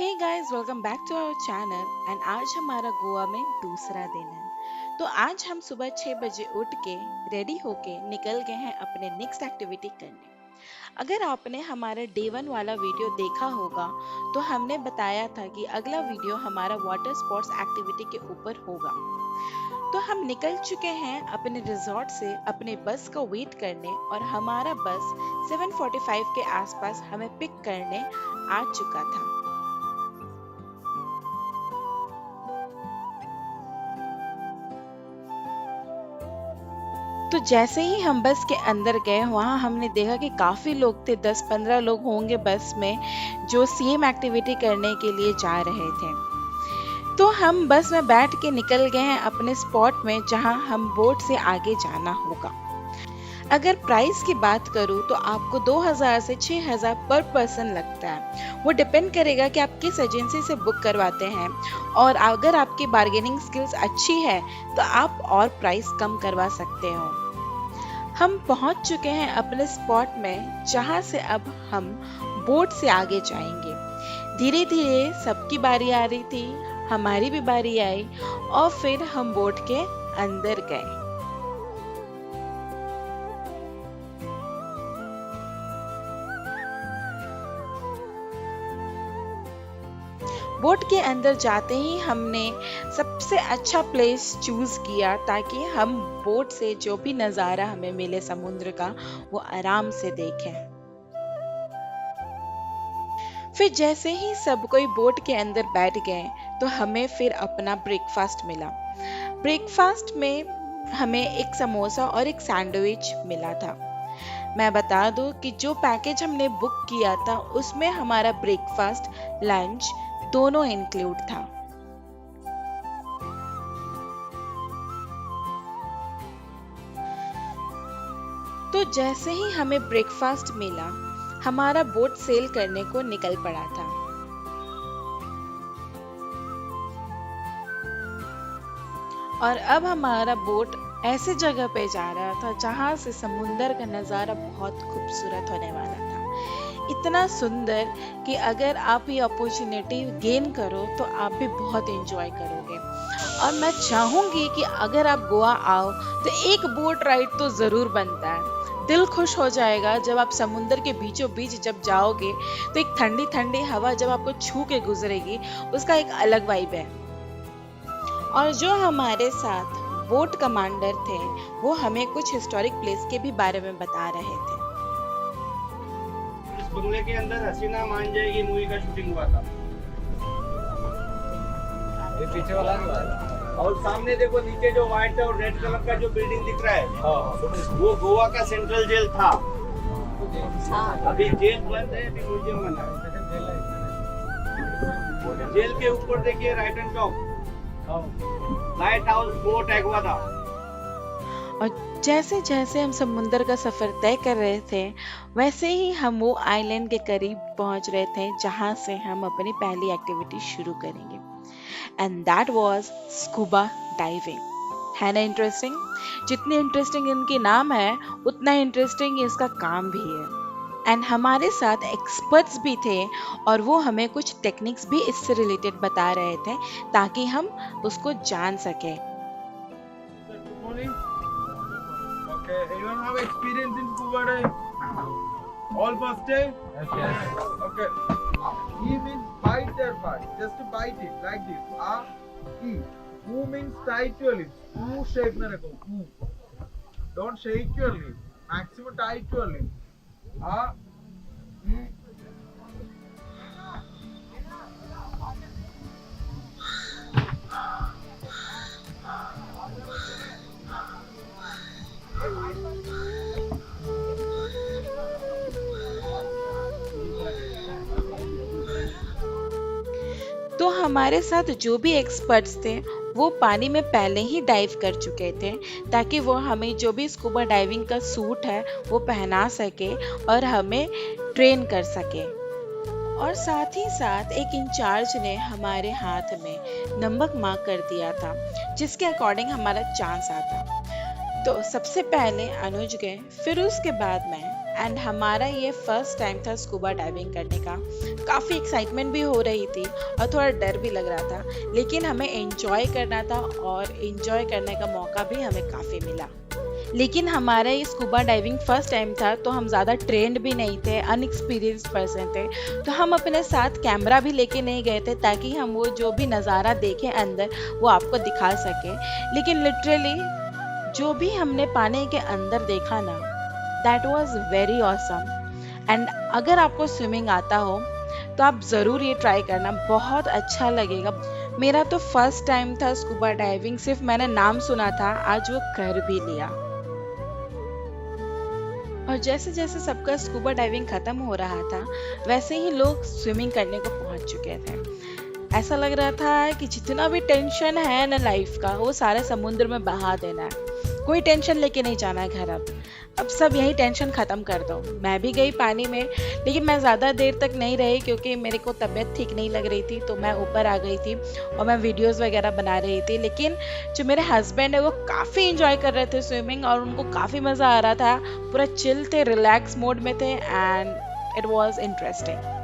Hey guys, welcome back to our channel. And आज हमारा गोवा में दूसरा दिन है। तो आज हम सुबह 6 बजे उठ के रेडी होके निकल गए हैं अपने नेक्स्ट एक्टिविटी करने। अगर आपने हमारा डे 1 वाला वीडियो देखा होगा तो हमने बताया था कि अगला वीडियो हमारा वाटर स्पोर्ट्स एक्टिविटी के ऊपर होगा। तो हम निकल चुके हैं अपने रिजॉर्ट से अपने बस को वेट करने और हमारा बस 7:45 के आसपास हमें पिक करने आ चुका था। तो जैसे ही हम बस के अंदर गए वहाँ हमने देखा कि काफ़ी लोग थे, 10-15 लोग होंगे बस में जो सेम एक्टिविटी करने के लिए जा रहे थे। तो हम बस में बैठ के निकल गए हैं अपने स्पॉट में जहाँ हम बोट से आगे जाना होगा। अगर प्राइस की बात करूँ तो आपको 2000 से 6000 पर पर्सन लगता है। वो डिपेंड करेगा कि आप किस एजेंसी से बुक करवाते हैं और अगर आपकी बार्गेनिंग स्किल्स अच्छी है तो आप और प्राइस कम करवा सकते हो। हम पहुंच चुके हैं अपने स्पॉट में जहां से अब हम बोट से आगे जाएंगे। धीरे धीरे सबकी बारी आ रही थी, हमारी भी बारी आई और फिर हम बोट के अंदर गए। बोट के अंदर जाते ही हमने सबसे अच्छा प्लेस चूज किया ताकि हम बोट से जो भी नज़ारा हमें मिले समुद्र का वो आराम से देखें। फिर जैसे ही सब कोई बोट के अंदर बैठ गए तो हमें फिर अपना ब्रेकफास्ट मिला। ब्रेकफास्ट में हमें एक समोसा और एक सैंडविच मिला था। मैं बता दूं कि जो पैकेज हमने बुक किया था उसमें हमारा ब्रेकफास्ट, लंच दोनों इंक्लूड था। तो जैसे ही हमें ब्रेकफास्ट मिला हमारा बोट सेल करने को निकल पड़ा था। और अब हमारा बोट ऐसे जगह पे जा रहा था जहां से समुंदर का नज़ारा बहुत खूबसूरत होने वाला था। इतना सुंदर कि अगर आप ये अपॉर्चुनिटी गेन करो तो आप भी बहुत एंजॉय करोगे। और मैं चाहूंगी कि अगर आप गोवा आओ तो एक बोट राइड तो जरूर बनता है। दिल खुश हो जाएगा जब आप समुंदर के बीचों बीच जब जाओगे तो एक ठंडी ठंडी हवा जब आपको छू के गुजरेगी उसका एक अलग वाइब है। और जो हमारे साथ बोट कमांडर थे वो हमें कुछ हिस्टोरिक प्लेस के भी बारे में बता रहे थे। इस बंगले के अंदर हसीना मान जाएगी मूवी का शूटिंग हुआ था। ये पीछे वाला नहीं हुआ। और सामने देखो नीचे जो व्हाइट और रेड कलर का जो बिल्डिंग दिख रहा है वो गोवा का सेंट्रल जेल था। अभी जेल बंद है, अभी म्यूजियम बना है। जेल के ऊपर देखिए right and top lighthouse boat एग्वा था। और जैसे जैसे हम समुंदर का सफर तय कर रहे थे वैसे ही हम वो आइलैंड के करीब पहुंच रहे थे जहां से हम अपनी पहली एक्टिविटी शुरू करेंगे। And that was scuba diving. है ना इंटरेस्टिंग? जितनी इंटरेस्टिंग इनकी नाम है उतना इंटरेस्टिंग इसका काम भी है। एंड हमारे साथ एक्सपर्ट्स भी थे और वो हमें कुछ टेक्निक्स भी इससे रिलेटेड बता रहे थे ताकि हम उसको जान सके। Okay, anyone have experience in scuba diving? All first time? Yes. Okay. E means bite their part. Just bite it like this. E. Who means tight your lips. Who shape में रखो. Who. Don't shake your lips. Maximum tight your lips. E. तो हमारे साथ जो भी experts थे वो पानी में पहले ही डाइव कर चुके थे ताकि वो हमें जो भी स्कूबा डाइविंग का सूट है वो पहना सके और हमें ट्रेन कर सके। और साथ ही साथ एक इंचार्ज ने हमारे हाथ में नंबर मार्क कर दिया था जिसके अकॉर्डिंग हमारा चांस आता। तो सबसे पहले अनुज गए, फिर उसके बाद मैं, एंड हमारा ये फर्स्ट टाइम था स्कूबा डाइविंग करने का। काफ़ी एक्साइटमेंट भी हो रही थी और थोड़ा डर भी लग रहा था, लेकिन हमें एंजॉय करना था और एंजॉय करने का मौका भी हमें काफ़ी मिला। लेकिन हमारा ये स्कूबा डाइविंग फर्स्ट टाइम था, तो हम ज़्यादा ट्रेंड भी नहीं थे, अनएक्सपीरियंस्ड पर्सन थे, तो हम अपने साथ कैमरा भी लेके नहीं गए थे ताकि हम वो जो भी नज़ारा देखें अंदर वो आपको दिखा सके। लेकिन लिटरली जो भी हमने पानी के अंदर देखा ना, that was very awesome. And अगर आपको स्विमिंग आता हो तो आप ज़रूर ये ट्राई करना, बहुत अच्छा लगेगा। मेरा तो फर्स्ट टाइम था स्कूबा डाइविंग, सिर्फ मैंने नाम सुना था, आज वो कर भी लिया। और जैसे जैसे सबका स्कूबा डाइविंग खत्म हो रहा था, वैसे ही लोग स्विमिंग करने को पहुंच चुके थे। ऐसा लग रहा था कि जितना भी टेंशन है ना लाइफ का, वो सारे समुद्र में बहा देना है, कोई टेंशन लेके नहीं जाना है घर। अब सब यही टेंशन ख़त्म कर दो। मैं भी गई पानी में, लेकिन मैं ज़्यादा देर तक नहीं रही क्योंकि मेरे को तबीयत ठीक नहीं लग रही थी, तो मैं ऊपर आ गई थी और मैं वीडियोस वगैरह बना रही थी। लेकिन जो मेरे हस्बैंड है वो काफ़ी इंजॉय कर रहे थे स्विमिंग, और उनको काफ़ी मज़ा आ रहा था, पूरा चिल थे, रिलैक्स मोड में थे, एंड इट वॉज इंटरेस्टिंग।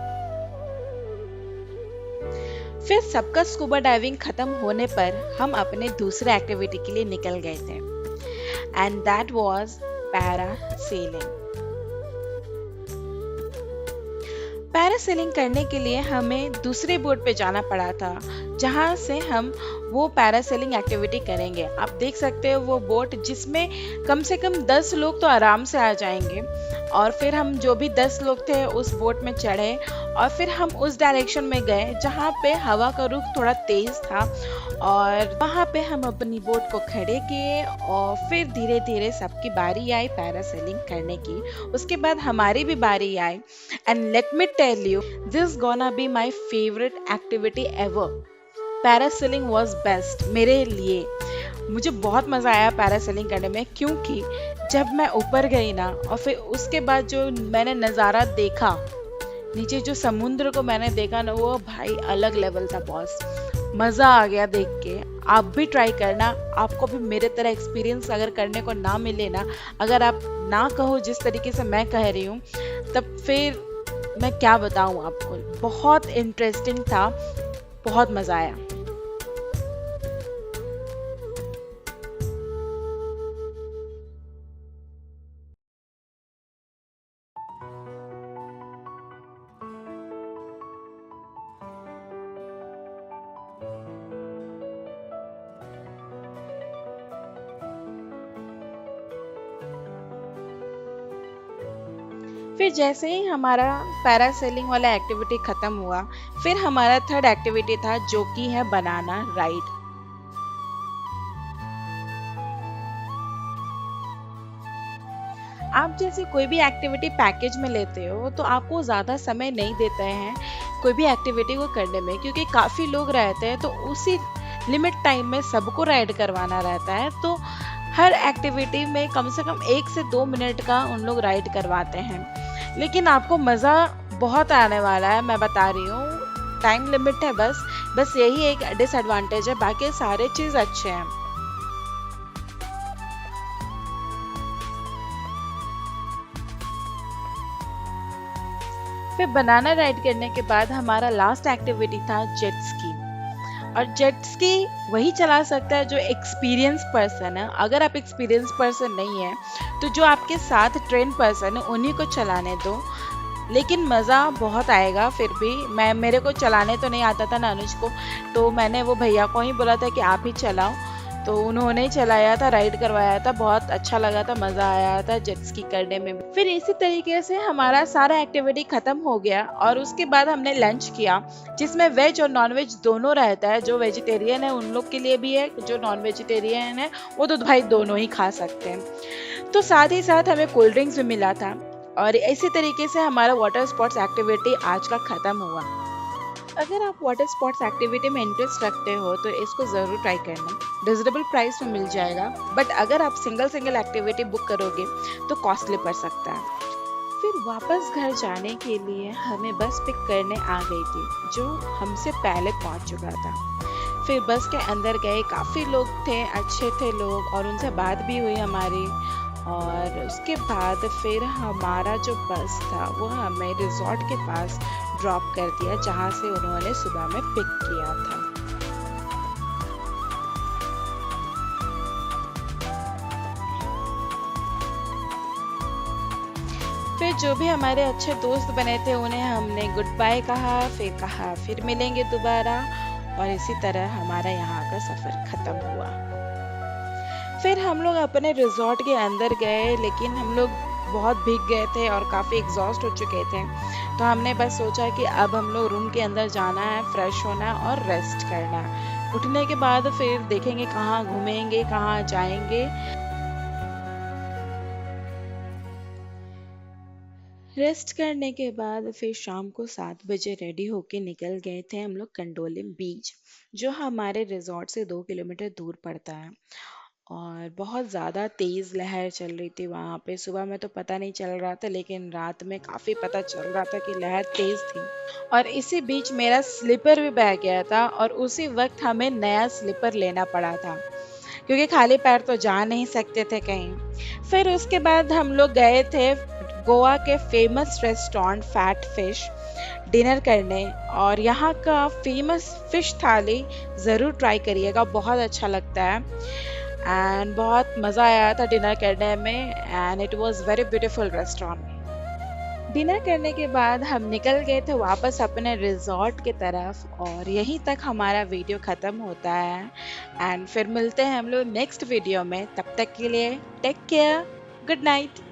फिर सबका स्कूबा डाइविंग खत्म होने पर हम अपने दूसरे एक्टिविटी के लिए निकल गए थे, and that was parasailing. Parasailing करने के लिए हमें दूसरे बोट पे जाना पड़ा था, जहां से हम वो पैरासेलिंग एक्टिविटी करेंगे। आप देख सकते हो वो बोट, जिसमें कम से कम 10 लोग तो आराम से आ जाएंगे। और फिर हम जो भी 10 लोग थे उस बोट में चढ़े और फिर हम उस डायरेक्शन में गए जहाँ पे हवा का रुख थोड़ा तेज था, और वहाँ पे हम अपनी बोट को खड़े किए और फिर धीरे धीरे सबकी बारी आई पैरासेलिंग करने की। उसके बाद हमारी भी बारी आई, and let me tell you, this gonna be my favourite activity ever. Parasailing was best मेरे लिए। मुझे बहुत मज़ा आया पैरासेलिंग करने में, क्योंकि जब मैं ऊपर गई ना और फिर उसके बाद जो मैंने नज़ारा देखा नीचे, जो समुद्र को मैंने देखा ना, वो भाई अलग लेवल था बॉस। मज़ा आ गया देख के। आप भी ट्राई करना, आपको भी मेरे तरह एक्सपीरियंस अगर करने को ना मिले ना, अगर आप ना कहो जिस तरीके से मैं कह रही हूँ, तब फिर मैं क्या बताऊँ आपको। बहुत इंटरेस्टिंग था, बहुत मज़ा आया। फिर जैसे ही हमारा पैरासेलिंग वाला एक्टिविटी खत्म हुआ, फिर हमारा थर्ड एक्टिविटी था, जो कि है बनाना राइड। आप जैसे कोई भी एक्टिविटी पैकेज में लेते हो तो आपको ज़्यादा समय नहीं देते हैं कोई भी एक्टिविटी को करने में, क्योंकि काफ़ी लोग रहते हैं, तो उसी लिमिट टाइम में सबको राइड करवाना रहता है। तो हर एक्टिविटी में कम से कम 1 से 2 मिनट का उन लोग राइड करवाते हैं। लेकिन आपको मज़ा बहुत आने वाला है, मैं बता रही हूँ। टाइम लिमिट है बस यही एक डिसएडवांटेज है, बाकी सारे चीज़ अच्छे हैं। फिर बनाना राइड करने के बाद हमारा लास्ट एक्टिविटी था जेट स्की। और जेट स्की वही चला सकता है जो एक्सपीरियंस पर्सन है। अगर आप एक्सपीरियंस पर्सन नहीं है तो जो आपके साथ ट्रेन पर्सन है उन्हीं को चलाने दो, लेकिन मज़ा बहुत आएगा। फिर भी मेरे को चलाने तो नहीं आता था ना अनुज को, तो मैंने वो भैया को ही बोला था कि आप ही चलाओ, तो उन्होंने ही चलाया था, राइड करवाया था। बहुत अच्छा लगा था, मज़ा आया था जेट स्की करने में। फिर इसी तरीके से हमारा सारा एक्टिविटी ख़त्म हो गया और उसके बाद हमने लंच किया, जिसमें वेज और नॉन वेज दोनों रहता है। जो वेजिटेरियन है उन लोग के लिए भी है, जो नॉन वेजिटेरियन है वो तो भाई दोनों ही खा सकते हैं। तो साथ ही साथ हमें कोल्ड ड्रिंक्स भी मिला था। और इसी तरीके से हमारा वाटर स्पोर्ट्स एक्टिविटी आज का ख़त्म हुआ। अगर आप वाटर स्पोर्ट्स एक्टिविटी में इंटरेस्ट रखते हो तो इसको ज़रूर ट्राई करना, रिजनेबल प्राइस में मिल जाएगा। बट अगर आप सिंगल एक्टिविटी बुक करोगे तो कॉस्टली पड़ सकता है। फिर वापस घर जाने के लिए हमें बस पिक करने आ गई थी, जो हमसे पहले पहुंच चुका था। फिर बस के अंदर गए, काफ़ी लोग थे, अच्छे थे लोग, और उनसे बात भी हुई हमारी। और उसके बाद फिर हमारा जो बस था वो हमें रिजॉर्ट के पास ड्रॉप कर दिया जहाँ से उन्होंने सुबह में पिक किया था। फिर जो भी हमारे अच्छे दोस्त बने थे उन्हें हमने गुड बाय कहा फिर मिलेंगे दोबारा, और इसी तरह हमारा यहाँ का सफ़र ख़त्म हुआ। फिर हम लोग अपने रिजॉर्ट के अंदर गए, लेकिन हम लोग बहुत भीग गए थे और काफ़ी एग्जॉस्ट हो चुके थे, तो हमने बस सोचा कि अब हम लोग रूम के अंदर जाना है, फ्रेश होना है और रेस्ट करना है। उठने के बाद फिर देखेंगे कहाँ घूमेंगे, कहाँ जाएंगे। रेस्ट करने के बाद फिर शाम को 7 बजे रेडी होके निकल गए थे हम लोग कंडोलिम बीच, जो हमारे रिजॉर्ट से 2 किलोमीटर दूर पड़ता है। और बहुत ज़्यादा तेज़ लहर चल रही थी वहाँ पे। सुबह में तो पता नहीं चल रहा था, लेकिन रात में काफ़ी पता चल रहा था कि लहर तेज़ थी। और इसी बीच मेरा स्लीपर भी बह गया था, और उसी वक्त हमें नया स्लीपर लेना पड़ा था, क्योंकि खाली पैर तो जा नहीं सकते थे कहीं। फिर उसके बाद हम लोग गए थे गोवा के famous restaurant fat fish dinner करने, और यहाँ का फेमस फिश थाली ज़रूर ट्राई करिएगा, बहुत अच्छा लगता है। एंड बहुत मज़ा आया था डिनर करने में, and it was very beautiful restaurant. Dinner करने के बाद हम निकल गए थे वापस अपने रिजॉर्ट की तरफ, और यहीं तक हमारा वीडियो ख़त्म होता है। एंड फिर मिलते हैं हम लोग नेक्स्ट वीडियो में। तब तक के लिए टेक केयर, गुड नाइट।